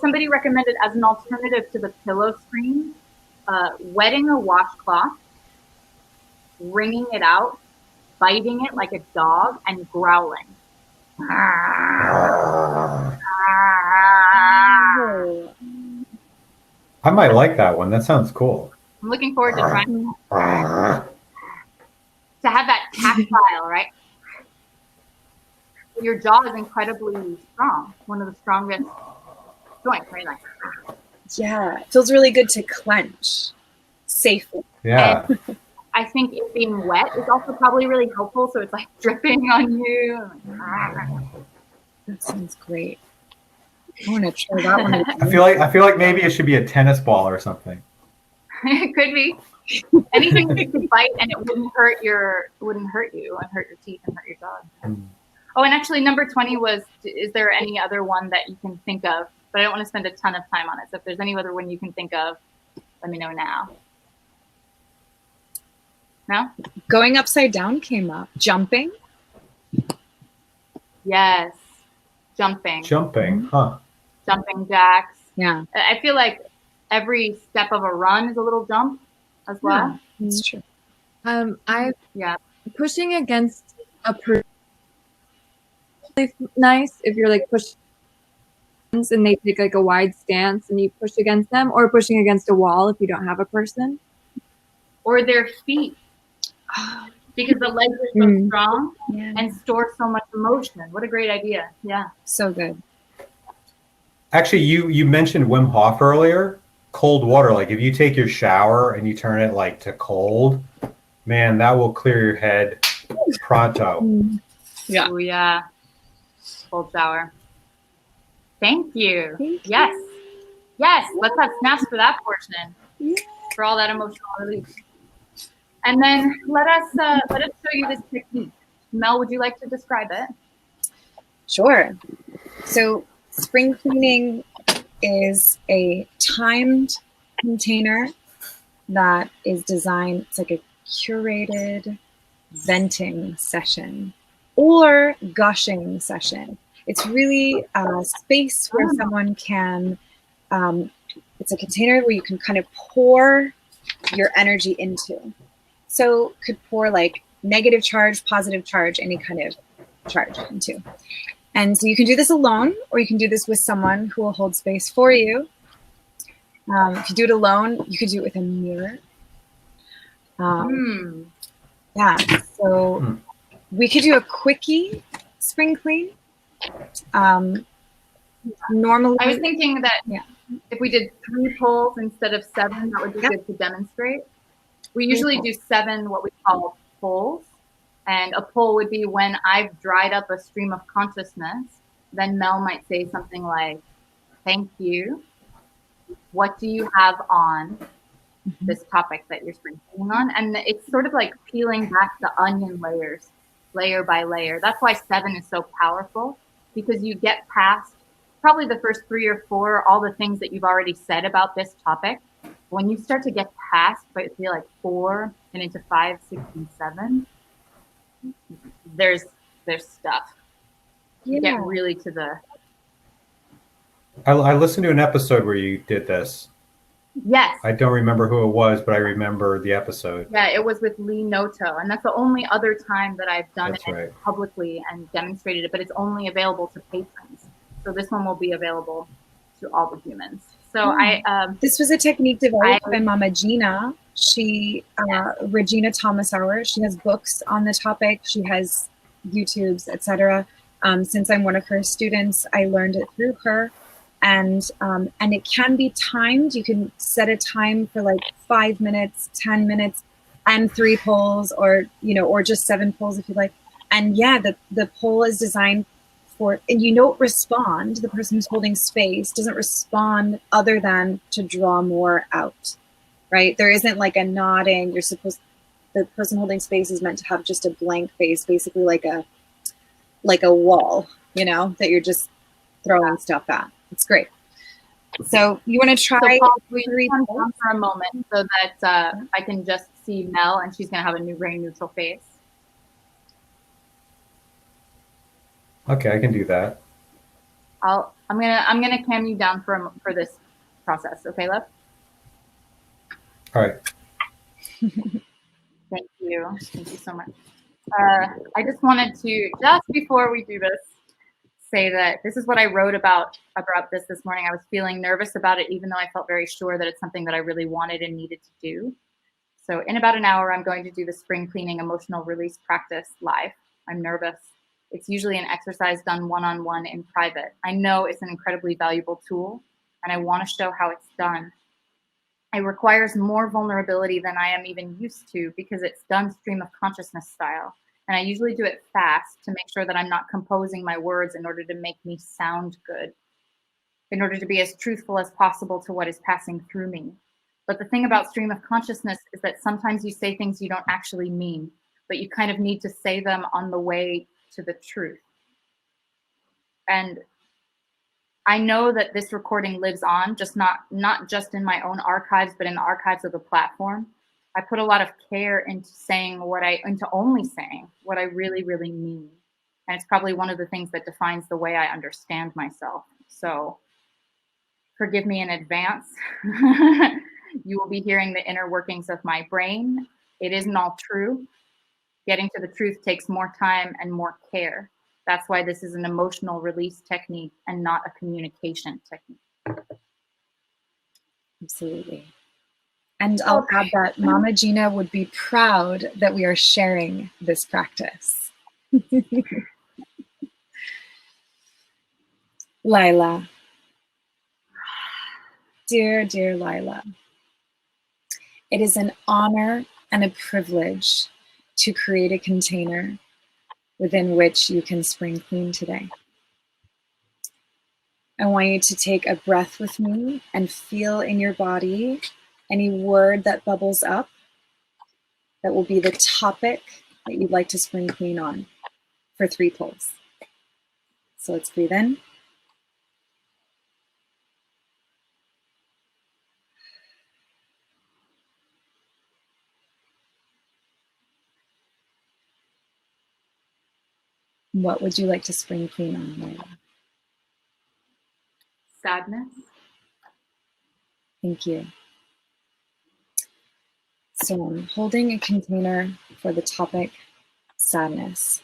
somebody recommended as an alternative to the pillow screen, wetting a washcloth, wringing it out, biting it like a dog, and growling. I might like that one. That sounds cool. I'm looking forward to trying to have that tactile, right? Your jaw is incredibly strong, one of the strongest joints, right? Like, yeah, it feels really good to clench safely. Yeah. And I think it being wet is also probably really helpful, so it's like dripping on you. That sounds great. I want to try that one. I feel like maybe it should be a tennis ball or something. It could be anything that you could bite and it wouldn't hurt you, and hurt your teeth and hurt your jaw. Oh, and actually, number 20 was: is there any other one that you can think of? But I don't want to spend a ton of time on it. So if there's any other one you can think of, let me know now. No? Going upside down came up. Jumping. Yes. Jumping. Jumping, huh? Jumping jacks. Yeah. I feel like every step of a run is a little jump as well. That's true. I Yeah. pushing against a person nice if you're like pushing and they take like a wide stance and you push against them, or pushing against a wall if you don't have a person. Or their feet, because the legs are so strong Yeah. and store so much emotion. What a great idea. Yeah. So good. Actually, you mentioned Wim Hof earlier. Cold water, like if you take your shower and you turn it like to cold, man, that will clear your head pronto. Yeah. Oh, yeah. Cold shower. Thank you. Thank yes. you. Yes. Let's have snaps for that portion. Yeah. For all that emotional release. And then let us show you this technique. Mel, would you like to describe it? Sure. So spring cleaning is a timed container that is designed, it's like a curated venting session or gushing session. It's really a space where someone can, it's a container where you can kind of pour your energy into. So could pour like negative charge, positive charge, any kind of charge into. And so you can do this alone, or you can do this with someone who will hold space for you. If you do it alone, you could do it with a mirror. Yeah, so we could do a quickie spring clean. Normally, I was thinking that if we did 3 pulls instead of 7, that would be good to demonstrate. We usually do 7 what we call pulls. And a pull would be when I've dried up a stream of consciousness. Then Mel might say something like, thank you. What do you have on this topic that you're sprinkling on? And it's sort of like peeling back the onion layers, layer by layer. That's why 7 is so powerful, because you get past probably the first 3 or 4, all the things that you've already said about this topic. When you start to get past, I feel like 4 and into 5, 6, and 7, there's stuff. You get really to the. I listened to an episode where you did this. Yes. I don't remember who it was, but I remember the episode. Yeah, it was with Lee Noto, and that's the only other time that I've done That's it right. publicly and demonstrated it, but it's only available to patrons. So this one will be available to all the humans. So this was a technique developed by Mama Gena. She, Regina Thomas Hour, she has books on the topic. She has YouTubes, etc. Since I'm one of her students, I learned it through her. And it can be timed. You can set a time for like 5 minutes, 10 minutes, and 3 polls, or or just 7 polls if you like. And yeah, the poll is designed for, and you don't respond. The person who's holding space doesn't respond other than to draw more out, right? There isn't like a nodding. The person holding space is meant to have just a blank face, basically like a wall, that you're just throwing stuff at. It's great. So you want to try? So Paul, will you come down for a moment so that I can just see Mel, and she's going to have a new brain neutral face. Okay, I can do that. I'm gonna cam you down for this process. Okay, love. All right. Thank you so much. I just wanted to, just before we do this, say that this is what I wrote about this morning. I was feeling nervous about it, even though I felt very sure that it's something that I really wanted and needed to do. So in about an hour, I'm going to do the spring cleaning emotional release practice live. I'm nervous. It's usually an exercise done one-on-one in private. I know it's an incredibly valuable tool, and I want to show how it's done. It requires more vulnerability than I am even used to, because it's done stream of consciousness style. And I usually do it fast to make sure that I'm not composing my words in order to make me sound good, in order to be as truthful as possible to what is passing through me. But the thing about stream of consciousness is that sometimes you say things you don't actually mean, but you kind of need to say them on the way to the truth. And I know that this recording lives on, just not just in my own archives, but in the archives of the platform. I put a lot of care into only saying what I really, really mean. And it's probably one of the things that defines the way I understand myself. So forgive me in advance. You will be hearing the inner workings of my brain. It isn't all true. Getting to the truth takes more time and more care. That's why this is an emotional release technique and not a communication technique. Absolutely. And I'll add that Mama Gena would be proud that we are sharing this practice. Lila. Dear, dear Lila. It is an honor and a privilege to create a container within which you can spring clean today. I want you to take a breath with me and feel in your body any word that bubbles up that will be the topic that you'd like to spring clean on for 3 pulls. So let's breathe in. What would you like to spring clean on, Lila? Sadness. Thank you. So I'm holding a container for the topic sadness.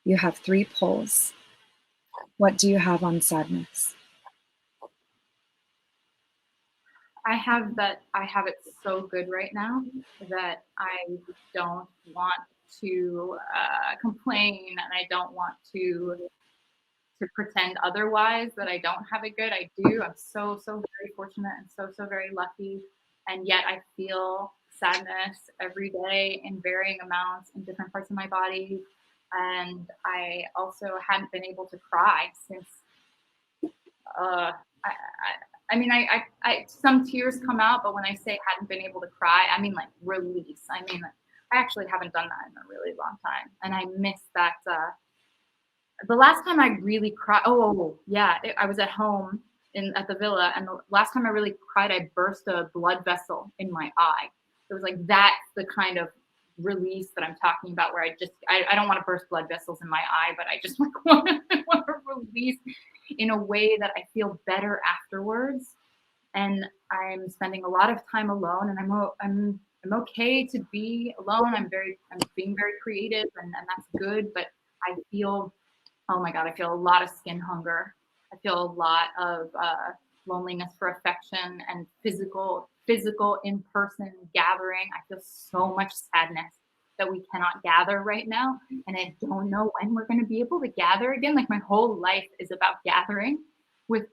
You have 3 pulls. What do you have on sadness? I have it so good right now that I don't want to complain, and I don't want to pretend otherwise that I don't have it good. I do. I'm so very fortunate and so very lucky, and yet I feel sadness every day in varying amounts in different parts of my body, and I also hadn't been able to cry since some tears come out, but when I say hadn't been able to cry, I mean like release. I mean, I actually haven't done that in a really long time, and I miss that. The last time I really cried, I was at home at the villa, and the last time I really cried, I burst a blood vessel in my eye. It was like that's the kind of release that I'm talking about, where I don't want to burst blood vessels in my eye, but I just want to release in a way that I feel better afterwards. And I'm spending a lot of time alone, and I'm okay to be alone. I'm being very creative, and that's good. But I feel, oh my God, I feel a lot of skin hunger. I feel a lot of loneliness for affection and physical in-person gathering. I feel so much sadness that we cannot gather right now. And I don't know when we're going to be able to gather again. Like my whole life is about gathering with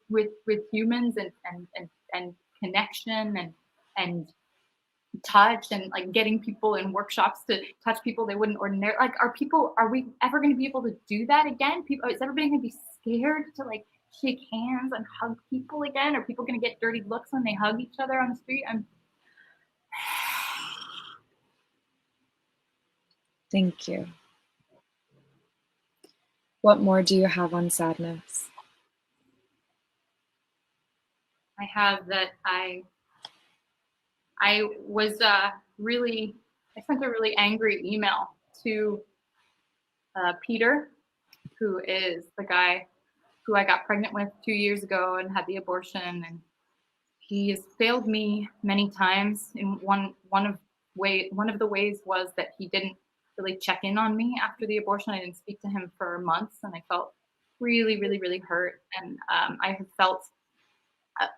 humans and connection and touch, and like getting people in workshops to touch people they wouldn't ordinarily. Like, are we ever going to be able to do that again? Is everybody going to be scared to like shake hands and hug people again? Are people going to get dirty looks when they hug each other on the street? Thank you. What more do you have on sadness? I have that I was I sent a really angry email to Peter, who is the guy who I got pregnant with 2 years ago and had the abortion, and he has failed me many times. In one of the ways was that he didn't really check in on me after the abortion. I didn't speak to him for months, and I felt really hurt, and I have felt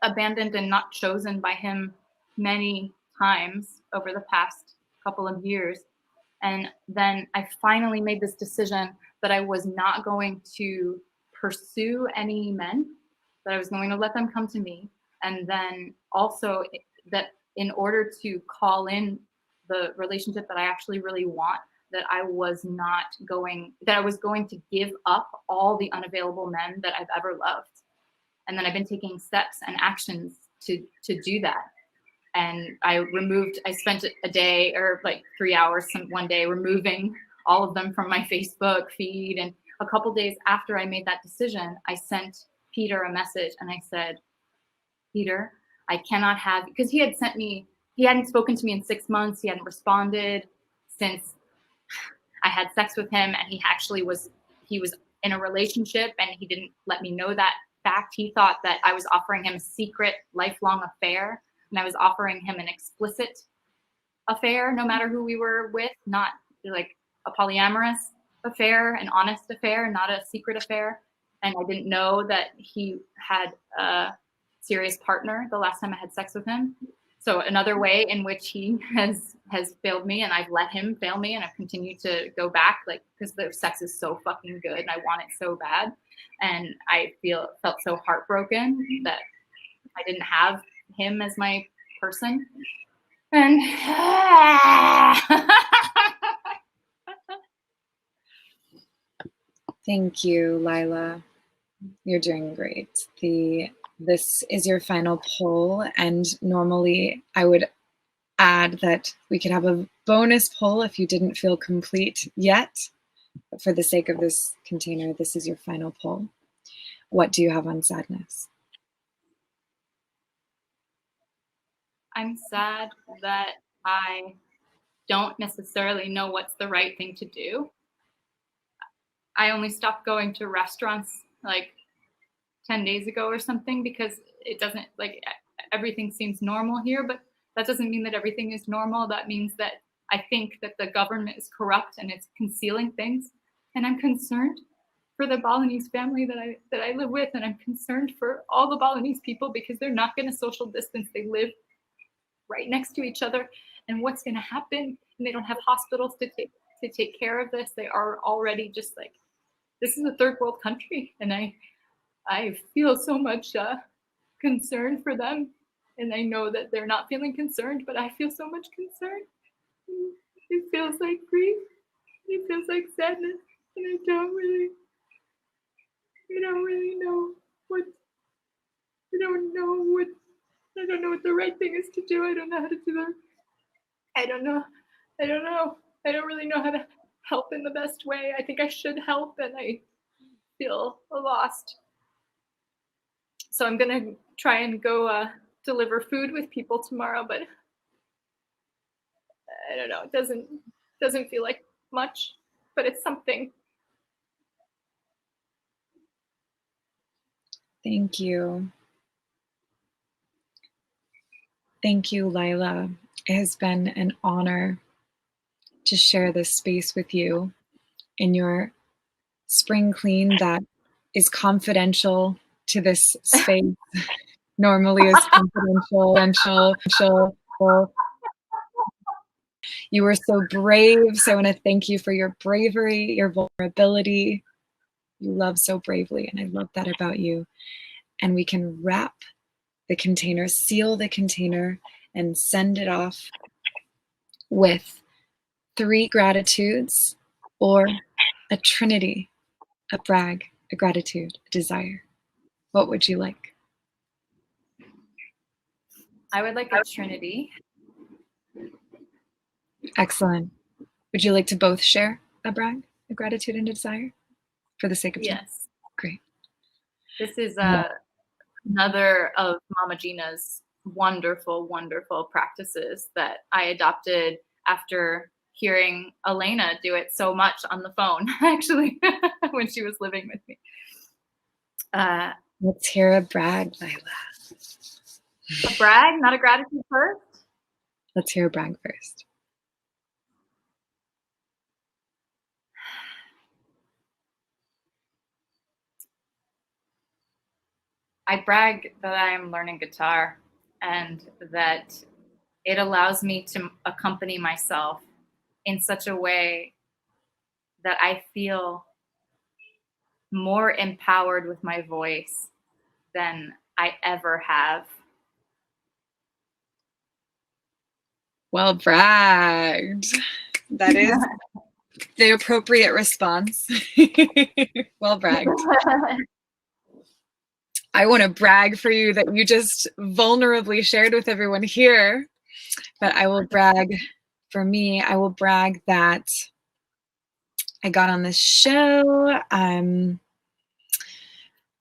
abandoned and not chosen by him many times over the past couple of years. And then I finally made this decision that I was not going to pursue any men, that I was going to let them come to me. And then also that in order to call in the relationship that I actually really want, that I was going to give up all the unavailable men that I've ever loved. And then I've been taking steps and actions to do that. And I spent a day or like 3 hours one day removing all of them from my Facebook feed. And a couple days after I made that decision, I sent Peter a message and I said, Peter, I cannot have, because he hadn't spoken to me in 6 months. He hadn't responded since I had sex with him. And he was in a relationship, and he didn't let me know that fact, he thought that I was offering him a secret, lifelong affair, and I was offering him an explicit affair, no matter who we were with, not like a polyamorous affair, an honest affair, not a secret affair. And I didn't know that he had a serious partner the last time I had sex with him. So another way in which he has failed me, and I've let him fail me, and I've continued to go back, like, because the sex is so fucking good and I want it so bad. And I felt so heartbroken that I didn't have him as my person. And Thank you, Lila. You're doing great. This is your final poll, and normally I would add that we could have a bonus poll if you didn't feel complete yet. But for the sake of this container, this is your final poll. What do you have on sadness? I'm sad that I don't necessarily know what's the right thing to do. I only stopped going to restaurants like 10 days ago or something because it doesn't, like, everything seems normal here, but that doesn't mean that everything is normal. That means that I think that the government is corrupt and it's concealing things. And I'm concerned for the Balinese family that I live with, and I'm concerned for all the Balinese people because they're not going to social distance. They live right next to each other, and what's going to happen? And they don't have hospitals to take care of this. They are already just like, this is a third world country, and I feel so much concern for them, and I know that they're not feeling concerned, but I feel so much concern. It feels like grief. It feels like sadness, and I don't really know what. I don't know what the right thing is to do. I don't know how to do that. I don't know. I don't really know how to help in the best way. I think I should help, and I feel lost. So I'm gonna try and go deliver food with people tomorrow, but I don't know. It doesn't feel like much, but it's something. Thank you. Thank you, Lila. It has been an honor to share this space with you in your spring clean that is confidential to this space. Normally is confidential. You were so brave, so I want to thank you for your bravery, your vulnerability. You love so bravely, and I love that about you. And we can wrap the container, seal the container, and send it off with 3 gratitudes or a trinity, a brag, a gratitude, a desire. What would you like? I would like a trinity. Excellent. Would you like to both share a brag, a gratitude, and a desire for the sake of time? Yes. Great. This is another of Mama Gena's wonderful, wonderful practices that I adopted after hearing Elena do it so much on the phone, actually, when she was living with me. Let's hear a brag, Lila. A brag, not a gratitude first? Let's hear a brag first. I brag that I am learning guitar and that it allows me to accompany myself in such a way that I feel more empowered with my voice than I ever have. Well bragged. That is the appropriate response. Well bragged. I want to brag for you that you just vulnerably shared with everyone here, but I will brag for me. I will brag that I got on this show.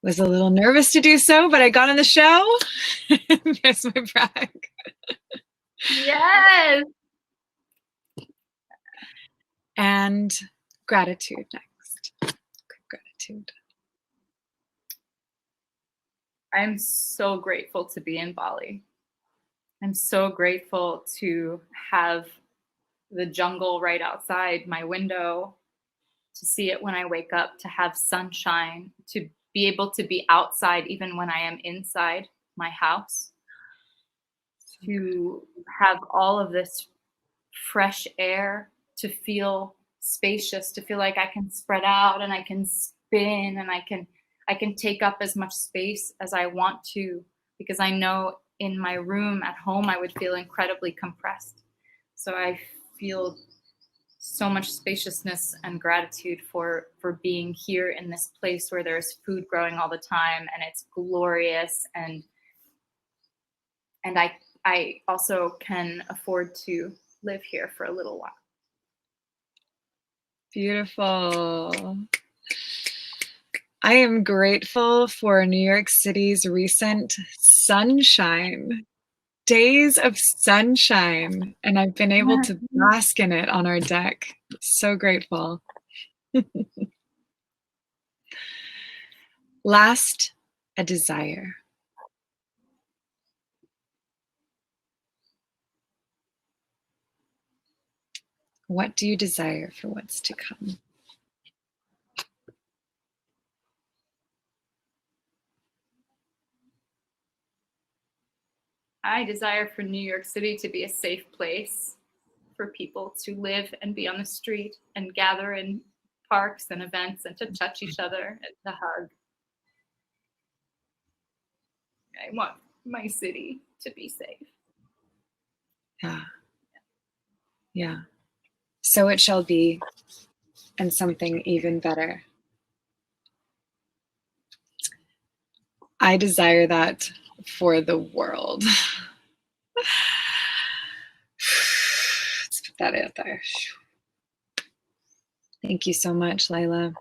Was a little nervous to do so, but I got on the show. There's my brag. Yes. And gratitude next. Gratitude. I'm so grateful to be in Bali. I'm so grateful to have the jungle right outside my window, to see it when I wake up, to have sunshine, to be able to be outside even when I am inside my house, to have all of this fresh air, to feel spacious, to feel like I can spread out and I can spin and I can take up as much space as I want to, because I know in my room at home I would feel incredibly compressed. So I feel so much spaciousness and gratitude for being here in this place where there's food growing all the time and it's glorious, and I also can afford to live here for a little while. Beautiful. I am grateful for New York City's recent sunshine, days of sunshine, and I've been able to bask in it on our deck. So grateful. Last, a desire. What do you desire for what's to come? I desire for New York City to be a safe place for people to live and be on the street and gather in parks and events and to touch each other and to hug. I want my city to be safe. Yeah. Yeah. So it shall be, and something even better. I desire that for the world. Let's put that out there. Thank you so much, Lila.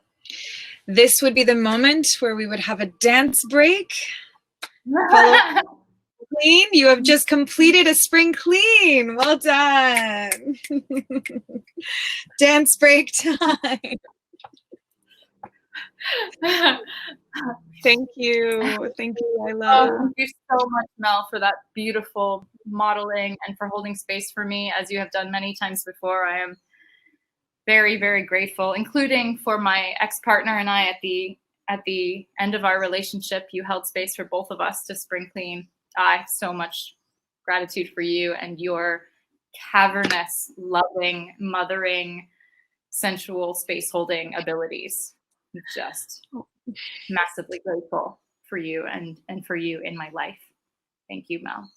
This would be the moment where we would have a dance break. Clean. You have just completed a spring clean. Well done. Dance break time. Thank you. Thank you, Lila. Oh, thank you so much, Mel, for that beautiful modeling and for holding space for me, as you have done many times before. I am very, very grateful, including for my ex-partner and I at the end of our relationship. You held space for both of us to spring clean. I have so much gratitude for you and your cavernous, loving, mothering, sensual space holding abilities. Just massively grateful for you and for you in my life. Thank you, Mel.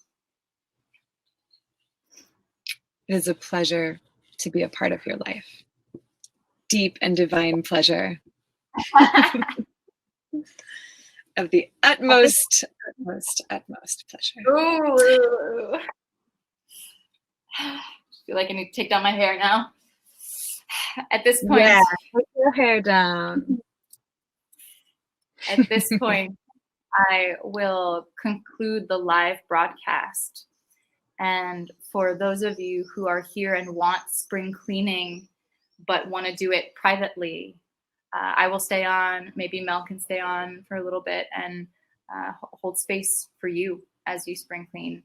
It is a pleasure to be a part of your life. Deep and divine pleasure. Of the utmost pleasure. Ooh. Feel like I need to take down my hair now. At this point, yeah, put your hair down. At this point, I will conclude the live broadcast. And for those of you who are here and want spring cleaning, but want to do it privately, I will stay on. Maybe Mel can stay on for a little bit and hold space for you as you spring clean.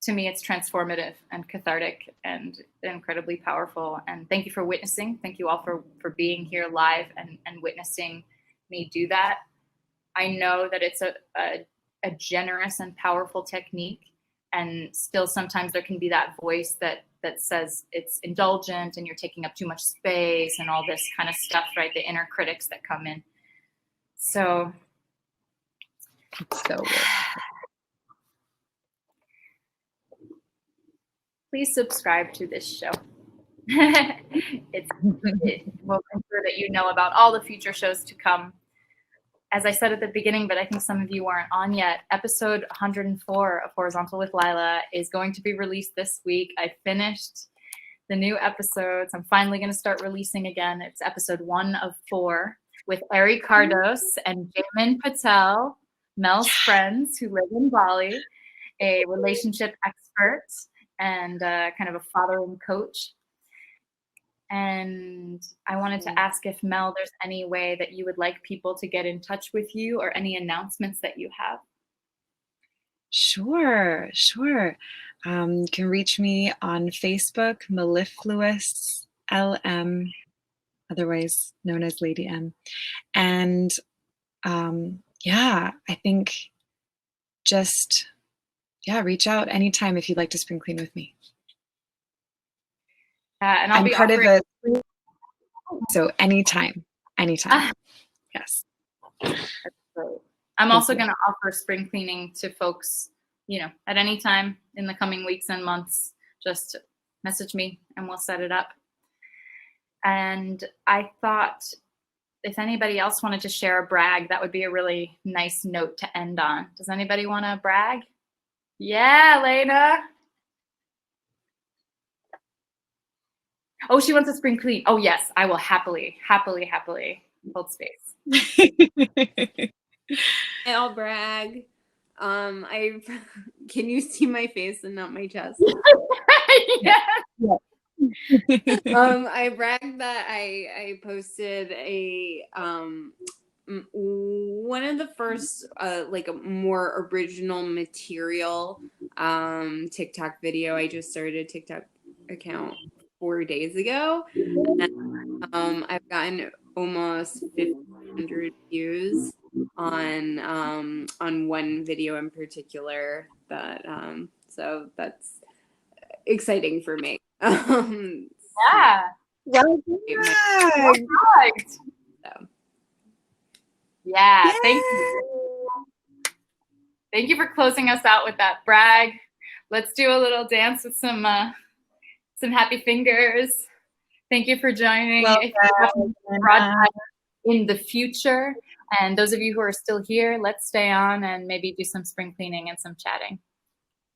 To me, it's transformative and cathartic and incredibly powerful. And thank you for witnessing. Thank you all for being here live and witnessing me do that. I know that it's a generous and powerful technique. And still sometimes there can be that voice that says it's indulgent and you're taking up too much space and all this kind of stuff, right? The inner critics that come in. So good. Please subscribe to this show. It will ensure that you know about all the future shows to come. As I said at the beginning, but I think some of you weren't on yet, episode 104 of Horizontal with Lila is going to be released this week. I finished the new episodes. I'm finally going to start releasing again. It's episode 1 of 4 with Ari Cardos and Jamin Patel, Mel's friends who live in Bali, a relationship expert and kind of a fathering coach. And I wanted to ask if, Mel, there's any way that you would like people to get in touch with you or any announcements that you have. Sure. You can reach me on Facebook, Mellifluous LM, otherwise known as Lady M. And I think just reach out anytime if you'd like to spring clean with me. And I'll I'm be part offering- of it, so anytime. Yes. I'm also going to offer spring cleaning to folks, at any time in the coming weeks and months. Just message me and we'll set it up. And I thought if anybody else wanted to share a brag, that would be a really nice note to end on. Does anybody want to brag? Yeah, Lena. Oh, she wants a spring clean. Oh, yes, I will happily hold space. I'll brag. I can you see my face and not my chest? Yeah. I bragged that I posted a one of the first like a more original material TikTok video. I just started a TikTok account 4 days ago. And, I've gotten almost 1,500 views on one video in particular. That so that's exciting for me. Yeah. Well, Perfect. So. Yeah. Thank you. Thank you for closing us out with that brag. Let's do a little dance with some happy fingers. Thank you for joining. Well, if you have broadcast in the future, and those of you who are still here, let's stay on and maybe do some spring cleaning and some chatting.